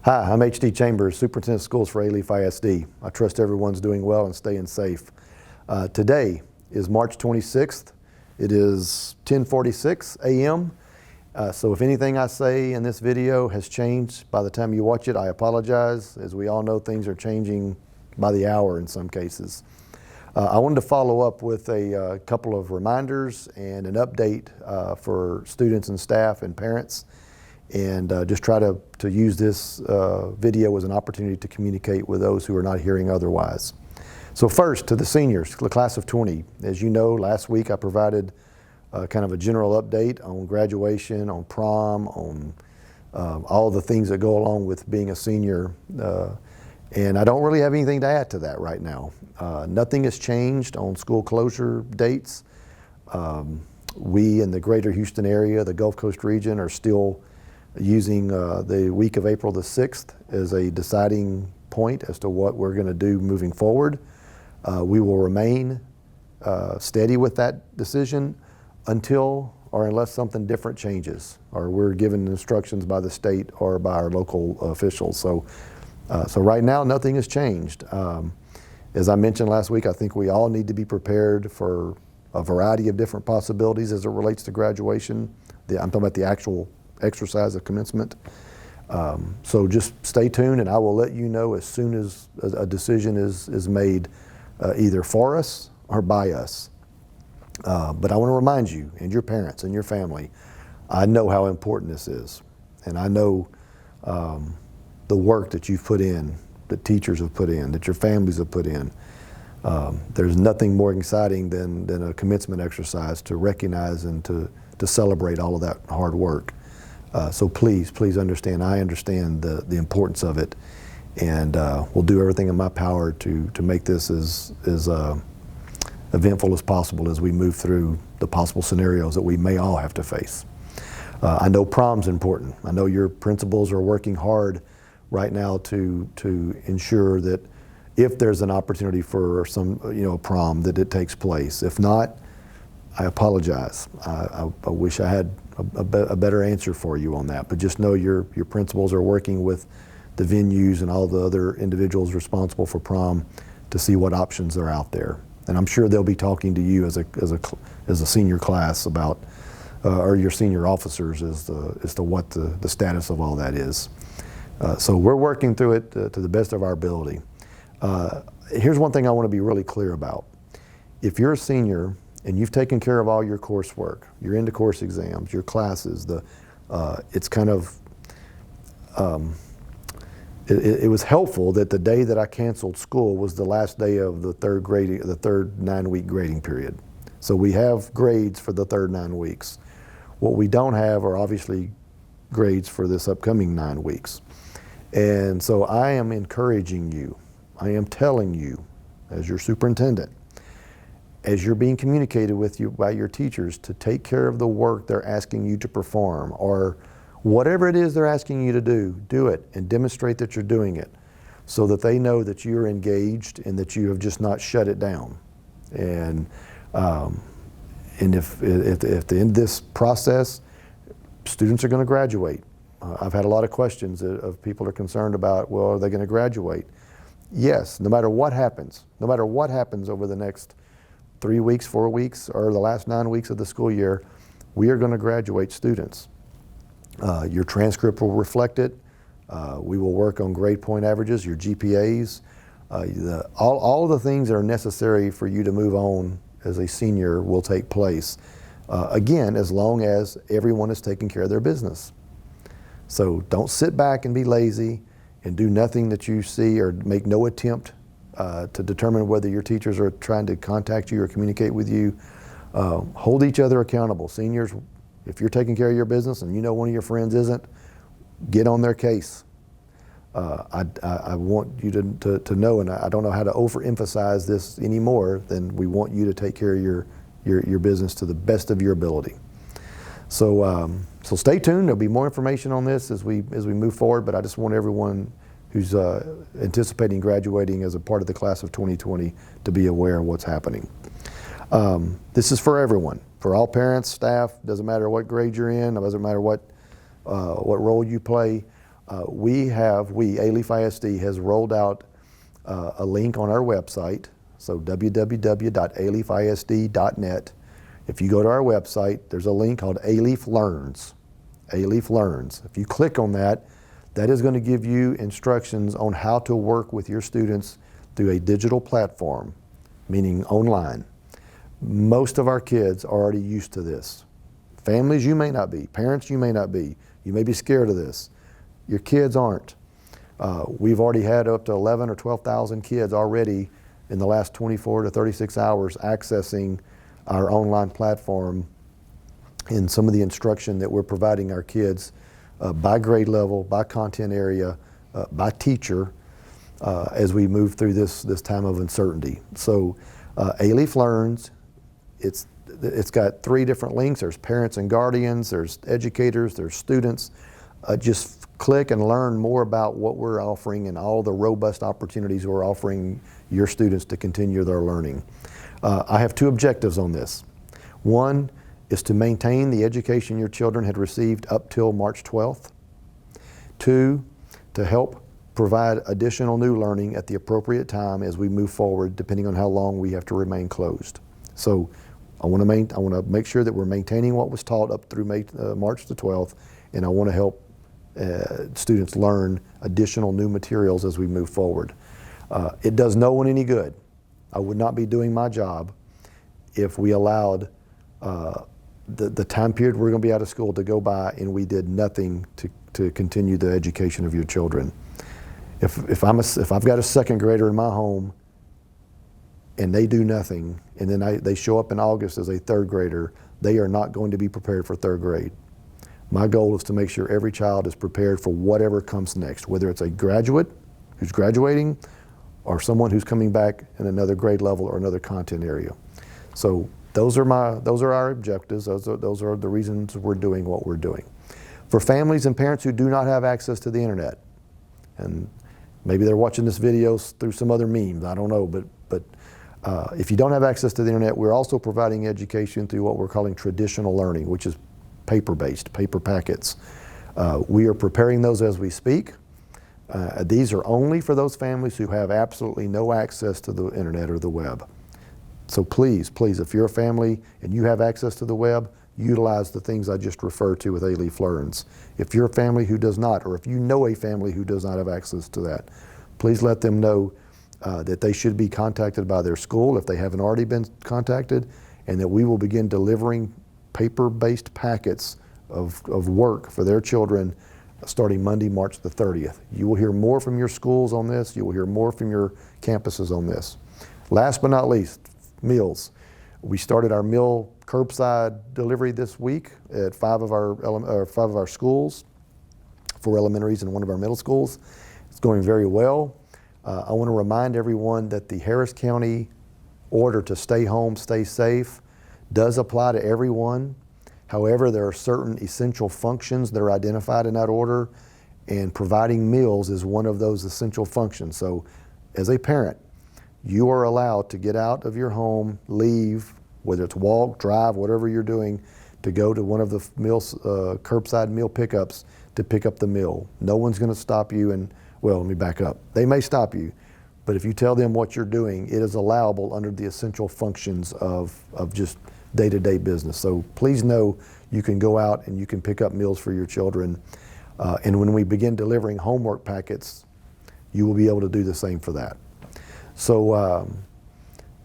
Hi, I'm H.D. Chambers, Superintendent of Schools for Alief ISD. I trust everyone's doing well and staying safe. Today is March 26th. It is 10:46 a.m. So if anything I say in this video has changed by the time you watch it, I apologize. As we all know, things are changing by the hour in some cases. I wanted to follow up with a couple of reminders and an update for students and staff and parents, and just try to use this video as an opportunity to communicate with those who are not hearing otherwise. So first, to the seniors, the class of 20. As you know, last week I provided kind of a general update on graduation, on prom, on all the things that go along with being a senior. And I don't really have anything to add to that right now. Nothing has changed on school closure dates. We in the greater Houston area, the Gulf Coast region, are still using the week of April the 6th as a deciding point as to what we're going to do moving forward. We will remain steady with that decision until or unless something different changes or we're given instructions by the state or by our local officials. So right now, nothing has changed. As I mentioned last week, I think we all need to be prepared for a variety of different possibilities as it relates to graduation. I'm talking about the actual exercise of commencement. So just stay tuned, and I will let you know as soon as a decision is made, either for us or by us. But I want to remind you and your parents and your family, I know how important this is, and I know the work that you've put in, that teachers have put in, that your families have put in. There's nothing more exciting than a commencement exercise to recognize and to celebrate all of that hard work. So please understand, I understand the importance of it, and we'll do everything in my power to make this as eventful as possible as we move through the possible scenarios that we may all have to face. I know prom's important. I know your principals are working hard right now to ensure that if there's an opportunity for some prom, that it takes place. If not, I apologize. I wish I had a better answer for you on that, but just know your principals are working with the venues and all the other individuals responsible for prom to see what options are out there. And I'm sure they'll be talking to you as a senior class about, or your senior officers as to what the status of all that is. So we're working through it to the best of our ability. Here's one thing I want to be really clear about. If you're a senior and you've taken care of all your coursework, your end of course exams, your classes, it's kind of, it was helpful that the day that I canceled school was the last day of the third 9-week grading period. So we have grades for the third 9 weeks. What we don't have are obviously grades for this upcoming 9 weeks. And so I am encouraging you, I am telling you as your superintendent, as you're being communicated with you by your teachers, to take care of the work they're asking you to perform, or whatever it is they're asking you to do it and demonstrate that you're doing it so that they know that you're engaged and that you have just not shut it down. And if at the end of this process, students are going to graduate. I've had a lot of questions of people are concerned about, well, are they going to graduate? Yes, no matter what happens over the next 3 weeks, 4 weeks, or the last 9 weeks of the school year, we are going to graduate students. Your transcript will reflect it. We will work on grade point averages, your GPAs, all of the things that are necessary for you to move on as a senior will take place. Again, as long as everyone is taking care of their business. So don't sit back and be lazy and do nothing that you see, or make no attempt to determine whether your teachers are trying to contact you or communicate with you. Hold each other accountable. Seniors, if you're taking care of your business and you know one of your friends isn't, get on their case. I want you to know, and I don't know how to overemphasize this anymore, than we want you to take care of your business to the best of your ability. So stay tuned. There'll be more information on this as we move forward, but I just want everyone who's anticipating graduating as a part of the class of 2020 to be aware of what's happening. This is for everyone, for all parents, staff. Doesn't matter what grade you're in, it doesn't matter what role you play. Alief ISD has rolled out a link on our website, so www.aliefisd.net. If you go to our website, there's a link called Alief Learns. Alief Learns. If you click on that, that is going to give you instructions on how to work with your students through a digital platform, meaning online. Most of our kids are already used to this. Families, you may not be. Parents, you may not be. You may be scared of this. Your kids aren't. We've already had up to 11 or 12,000 kids already in the last 24 to 36 hours accessing our online platform in some of the instruction that we're providing our kids by grade level, by content area, by teacher, as we move through this time of uncertainty. So Alief Learns, it's got 3 different links. There's parents and guardians, there's educators, there's students. Just click and learn more about what we're offering and all the robust opportunities we're offering your students to continue their learning. I have 2 objectives on this. One is to maintain the education your children had received up till March 12th. 2, to help provide additional new learning at the appropriate time as we move forward, depending on how long we have to remain closed. So I want to make sure that we're maintaining what was taught up through March the 12th, and I want to help students learn additional new materials as we move forward. It does no one any good. I would not be doing my job if we allowed the time period we're going to be out of school to go by and we did nothing to continue the education of your children. If I've got a 2nd grader in my home and they do nothing, and then they show up in August as a 3rd grader, they are not going to be prepared for 3rd grade. My goal is to make sure every child is prepared for whatever comes next, whether it's a graduate who's graduating or someone who's coming back in another grade level or another content area. So those are our objectives. Those are the reasons we're doing what we're doing. For families and parents who do not have access to the internet, and maybe they're watching this video through some other memes, I don't know, but if you don't have access to the internet, we're also providing education through what we're calling traditional learning, which is paper-based, paper packets. We are preparing those as we speak. These are only for those families who have absolutely no access to the internet or the web. So please, if you're a family and you have access to the web, utilize the things I just referred to with Alief Learns. If you're a family who does not, or if you know a family who does not have access to that, please let them know that they should be contacted by their school if they haven't already been contacted, and that we will begin delivering paper-based packets of work for their children starting Monday, March the 30th. You will hear more from your schools on this. You will hear more from your campuses on this. Last but not least, meals. We started our meal curbside delivery this week at 5 of our schools, 4 elementaries and 1 of our middle schools. It's going very well. I want to remind everyone that the Harris County order to stay home, stay safe does apply to everyone. However, there are certain essential functions that are identified in that order, and providing meals is one of those essential functions. So as a parent, you are allowed to get out of your home, leave, whether it's walk, drive, whatever you're doing, to go to one of the curbside meal pickups to pick up the meal. No one's going to stop you, and, well, let me back up. They may stop you, but if you tell them what you're doing, it is allowable under the essential functions of just day-to-day business. So please know you can go out and you can pick up meals for your children. And when we begin delivering homework packets, you will be able to do the same for that. So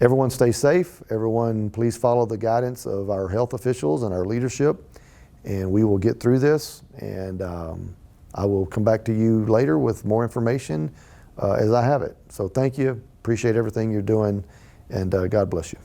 everyone stay safe. Everyone please follow the guidance of our health officials and our leadership, and we will get through this. And I will come back to you later with more information as I have it. So thank you. Appreciate everything you're doing, and God bless you.